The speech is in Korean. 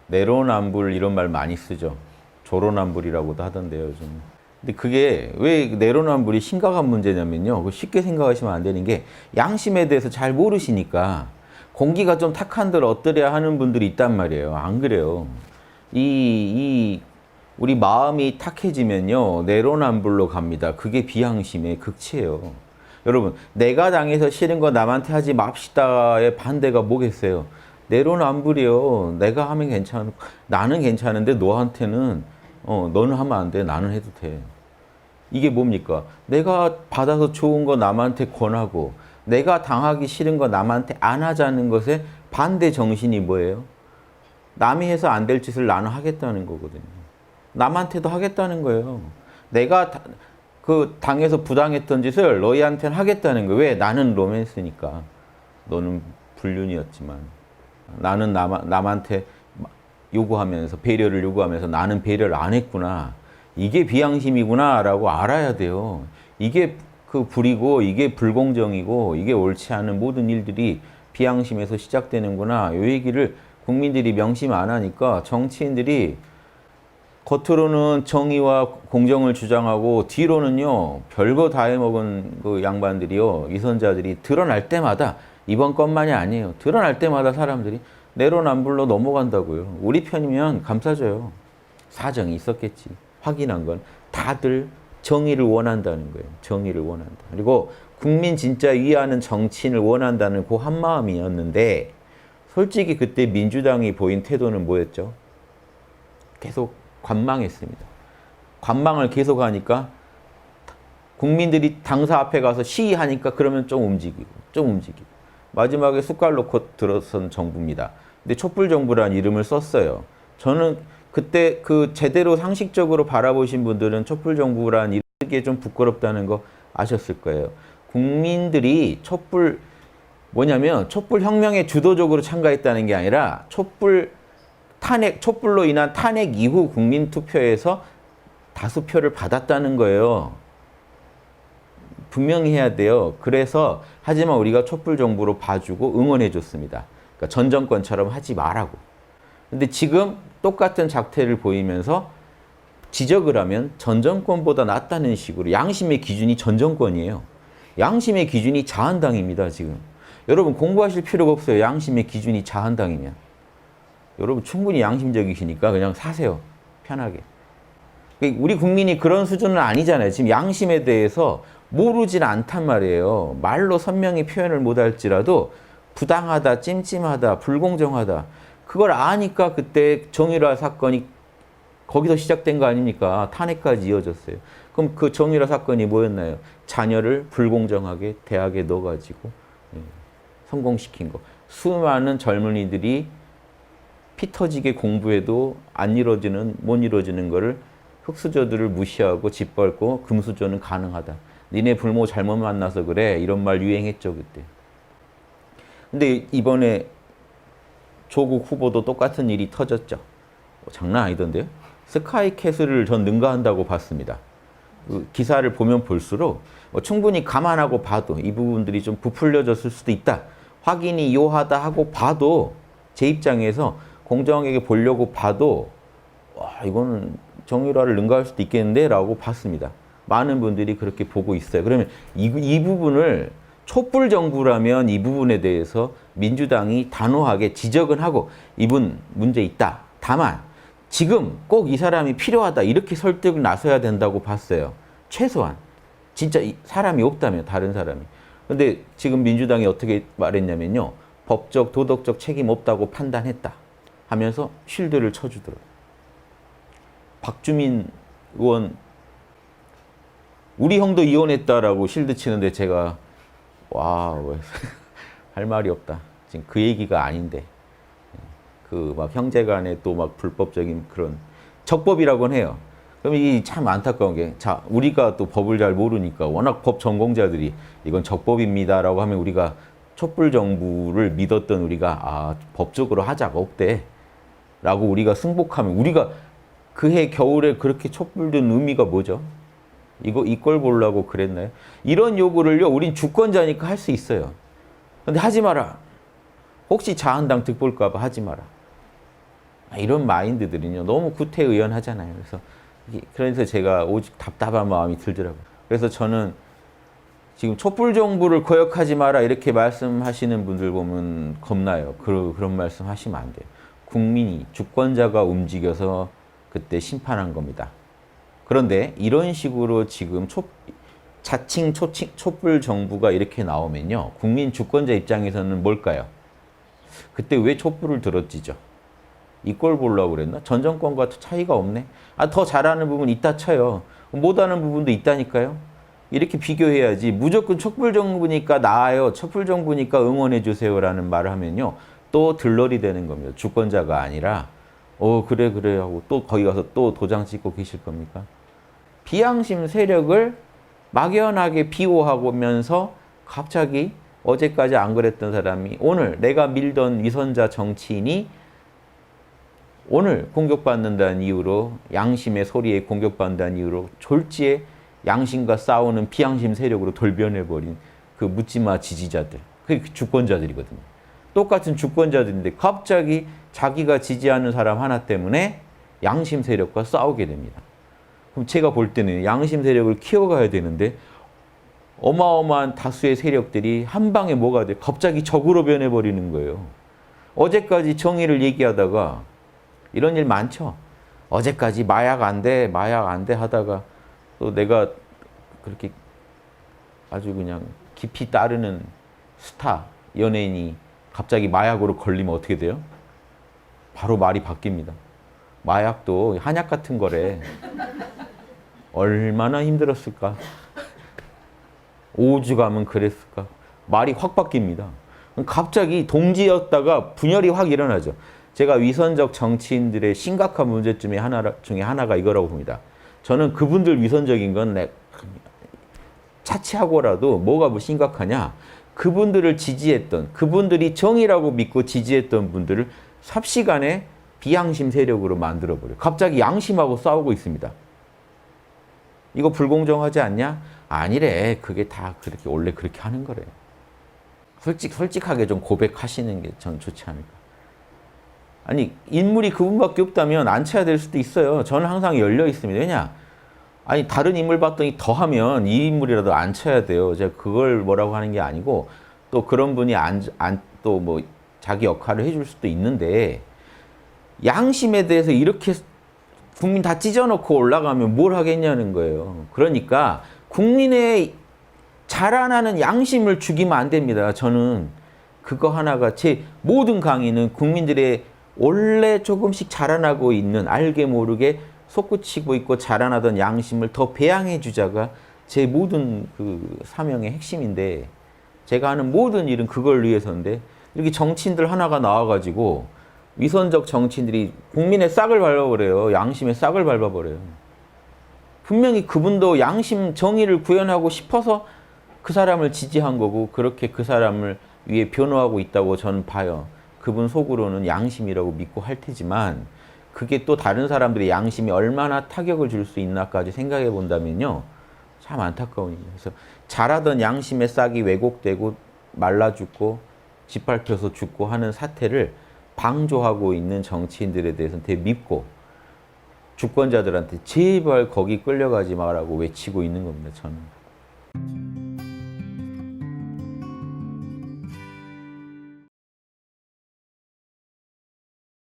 내로남불 이런 말 많이 쓰죠. 조로남불이라고도 하던데요, 요즘. 근데 그게 왜 내로남불이 심각한 문제냐면요. 쉽게 생각하시면 안 되는 게 양심에 대해서 잘 모르시니까 공기가 좀 탁한들 어떠랴 하는 분들이 있단 말이에요. 안 그래요. 우리 마음이 탁해지면요. 내로남불로 갑니다. 그게 비양심의 극치예요. 여러분, 내가 당해서 싫은 거 남한테 하지 맙시다의 반대가 뭐겠어요? 내로남불이요. 내가 하면 괜찮고 나는 괜찮은데 너한테는 너는 하면 안 돼. 나는 해도 돼. 이게 뭡니까? 내가 받아서 좋은 거 남한테 권하고 내가 당하기 싫은 거 남한테 안 하자는 것에 반대 정신이 뭐예요? 남이 해서 안 될 짓을 나는 하겠다는 거거든요. 남한테도 하겠다는 거예요. 내가 당해서 부당했던 짓을 너희한테는 하겠다는 거예요. 왜? 나는 로맨스니까. 너는 불륜이었지만. 나는 남한테 요구하면서, 배려를 요구하면서 나는 배려를 안 했구나. 이게 비양심이구나 라고 알아야 돼요. 이게 불이고, 이게 불공정이고, 이게 옳지 않은 모든 일들이 비양심에서 시작되는구나. 이 얘기를 국민들이 명심 안 하니까 정치인들이 겉으로는 정의와 공정을 주장하고 뒤로는요 별거 다 해먹은 그 양반들이요 위선자들이 드러날 때마다 이번 것만이 아니에요. 드러날 때마다 사람들이 내로남불로 넘어간다고요. 우리 편이면 감싸줘요. 사정이 있었겠지. 확인한 건 다들 정의를 원한다는 거예요. 정의를 원한다. 그리고 국민 진짜 위하는 정치인을 원한다는 그 한마음이었는데 솔직히 그때 민주당이 보인 태도는 뭐였죠? 계속 관망했습니다. 관망을 계속하니까 국민들이 당사 앞에 가서 시위하니까 그러면 좀 움직이고 마지막에 숟갈 놓고 들어선 정부입니다. 근데 촛불정부라는 이름을 썼어요. 저는 그때 제대로 상식적으로 바라보신 분들은 촛불정부라는 이름이 좀 부끄럽다는 거 아셨을 거예요. 국민들이 뭐냐면 촛불혁명에 주도적으로 참가했다는 게 아니라 촛불로 인한 탄핵 이후 국민투표에서 다수표를 받았다는 거예요. 분명히 해야 돼요. 그래서 하지만 우리가 촛불정부로 봐주고 응원해줬습니다. 그러니까 전 정권처럼 하지 말라고. 근데 지금 똑같은 작태를 보이면서 지적을 하면 전 정권보다 낫다는 식으로 양심의 기준이 전 정권이에요. 양심의 기준이 자한당입니다. 지금. 여러분 공부하실 필요가 없어요. 양심의 기준이 자한당이면. 여러분 충분히 양심적이시니까 그냥 사세요. 편하게. 우리 국민이 그런 수준은 아니잖아요. 지금 양심에 대해서 모르진 않단 말이에요. 말로 선명히 표현을 못할지라도 부당하다, 찜찜하다, 불공정하다. 그걸 아니까 그때 정유라 사건이 거기서 시작된 거 아닙니까? 탄핵까지 이어졌어요. 그럼 그 정유라 사건이 뭐였나요? 자녀를 불공정하게 대학에 넣어가지고 성공시킨 거. 수많은 젊은이들이 피 터지게 공부해도 못 이루어지는 거를 흑수저들을 무시하고 짓밟고 금수저는 가능하다. 니네 부모 잘못 만나서 그래. 이런 말 유행했죠, 그때. 근데 이번에 조국 후보도 똑같은 일이 터졌죠. 장난 아니던데요? 스카이캐슬을 전 능가한다고 봤습니다. 그 기사를 보면 볼수록 충분히 감안하고 봐도 이 부분들이 좀 부풀려졌을 수도 있다. 확인이 요하다 하고 봐도 제 입장에서 공정하게 보려고 봐도 와 이거는 정유라를 능가할 수도 있겠는데 라고 봤습니다. 많은 분들이 그렇게 보고 있어요. 그러면 이 부분을 촛불 정부라면 이 부분에 대해서 민주당이 단호하게 지적은 하고 이분 문제 있다. 다만 지금 꼭 이 사람이 필요하다 이렇게 설득을 나서야 된다고 봤어요. 최소한 진짜 사람이 없다면 다른 사람이. 근데 지금 민주당이 어떻게 말했냐면요. 법적 도덕적 책임 없다고 판단했다 하면서 쉴드를 쳐주더라고요. 박주민 의원 우리 형도 이혼했다라고 쉴드 치는데 제가 와 할 말이 없다. 지금 그 얘기가 아닌데 그 막 형제간에 또 막 불법적인 그런 적법이라고는 해요. 그럼 이 참 안타까운 게 자 우리가 또 법을 잘 모르니까 워낙 법 전공자들이 이건 적법입니다라고 하면 우리가 촛불 정부를 믿었던 우리가 법적으로 하자가 없대 라고 우리가 승복하면 우리가 그해 겨울에 그렇게 촛불 든 의미가 뭐죠? 이걸 보려고 그랬나요? 이런 요구를요 우린 주권자니까 할 수 있어요. 근데 하지 마라. 혹시 자한당 득볼까 봐 하지 마라. 이런 마인드들은요 너무 구태의연하잖아요. 그래서 제가 오직 답답한 마음이 들더라고요. 그래서 저는 지금 촛불 정부를 거역하지 마라 이렇게 말씀하시는 분들 보면 겁나요. 그런 말씀 하시면 안 돼요. 국민이 주권자가 움직여서 그때 심판한 겁니다. 그런데 이런 식으로 지금 자칭 촛불 정부가 이렇게 나오면요. 국민 주권자 입장에서는 뭘까요? 그때 왜 촛불을 들었지죠? 이 꼴 보려고 그랬나? 전 정권과 차이가 없네. 더 잘하는 부분 있다 쳐요. 못하는 부분도 있다니까요. 이렇게 비교해야지 무조건 촛불 정부니까 나아요. 촛불 정부니까 응원해 주세요라는 말을 하면요. 또 들러리 되는 겁니다. 주권자가 아니라 그래 하고 또 거기 가서 또 도장 찍고 계실 겁니까? 비양심 세력을 막연하게 비호하면서 갑자기 어제까지 안 그랬던 사람이 오늘 내가 밀던 위선자 정치인이 오늘 공격받는다는 이유로 양심의 소리에 공격받는다는 이유로 졸지에 양심과 싸우는 비양심 세력으로 돌변해버린 그 묻지마 지지자들. 그게 주권자들이거든요. 똑같은 주권자들인데 갑자기 자기가 지지하는 사람 하나 때문에 양심 세력과 싸우게 됩니다. 그럼 제가 볼 때는 양심 세력을 키워가야 되는데 어마어마한 다수의 세력들이 한 방에 뭐가 돼? 갑자기 적으로 변해버리는 거예요. 어제까지 정의를 얘기하다가 이런 일 많죠. 어제까지 마약 안 돼 하다가 또 내가 그렇게 아주 그냥 깊이 따르는 스타 연예인이 갑자기 마약으로 걸리면 어떻게 돼요? 바로 말이 바뀝니다. 마약도 한약 같은 거래. 얼마나 힘들었을까? 5주 가면 그랬을까? 말이 확 바뀝니다. 갑자기 동지였다가 분열이 확 일어나죠. 제가 위선적 정치인들의 심각한 문제 중에 하나가 이거라고 봅니다. 저는 그분들 위선적인 건 차치하고라도 뭐가 심각하냐. 그분들을 지지했던, 그분들이 정의라고 믿고 지지했던 분들을 삽시간에 비양심 세력으로 만들어버려요. 갑자기 양심하고 싸우고 있습니다. 이거 불공정하지 않냐? 아니래. 그게 다 그렇게 원래 그렇게 하는 거래요. 솔직하게 좀 고백하시는 게 전 좋지 않을까. 아니 인물이 그분밖에 없다면 안 쳐야 될 수도 있어요. 저는 항상 열려 있습니다. 왜냐? 아니 다른 인물 봤더니 더하면 이 인물이라도 안 쳐야 돼요. 제가 그걸 뭐라고 하는 게 아니고 또 그런 분이 또 뭐 자기 역할을 해줄 수도 있는데 양심에 대해서 이렇게 국민 다 찢어놓고 올라가면 뭘 하겠냐는 거예요. 그러니까 국민의 자라나는 양심을 죽이면 안 됩니다. 저는 그거 하나가 제 모든 강의는 국민들의 원래 조금씩 자라나고 있는 알게 모르게 솟구치고 있고 자라나던 양심을 더 배양해 주자가 제 모든 그 사명의 핵심인데 제가 하는 모든 일은 그걸 위해서인데 이렇게 정치인들 하나가 나와가지고 위선적 정치인들이 국민의 싹을 밟아버려요. 양심의 싹을 밟아버려요. 분명히 그분도 양심 정의를 구현하고 싶어서 그 사람을 지지한 거고 그렇게 그 사람을 위해 변호하고 있다고 저는 봐요. 그분 속으로는 양심이라고 믿고 할 테지만 그게 또 다른 사람들의 양심이 얼마나 타격을 줄 수 있나까지 생각해 본다면요. 참 안타까운 일이에요. 그래서 자라던 양심의 싹이 왜곡되고 말라 죽고 짓밟혀서 죽고 하는 사태를 방조하고 있는 정치인들에 대해서는 되게 밉고 주권자들한테 제발 거기 끌려가지 마라고 외치고 있는 겁니다. 저는.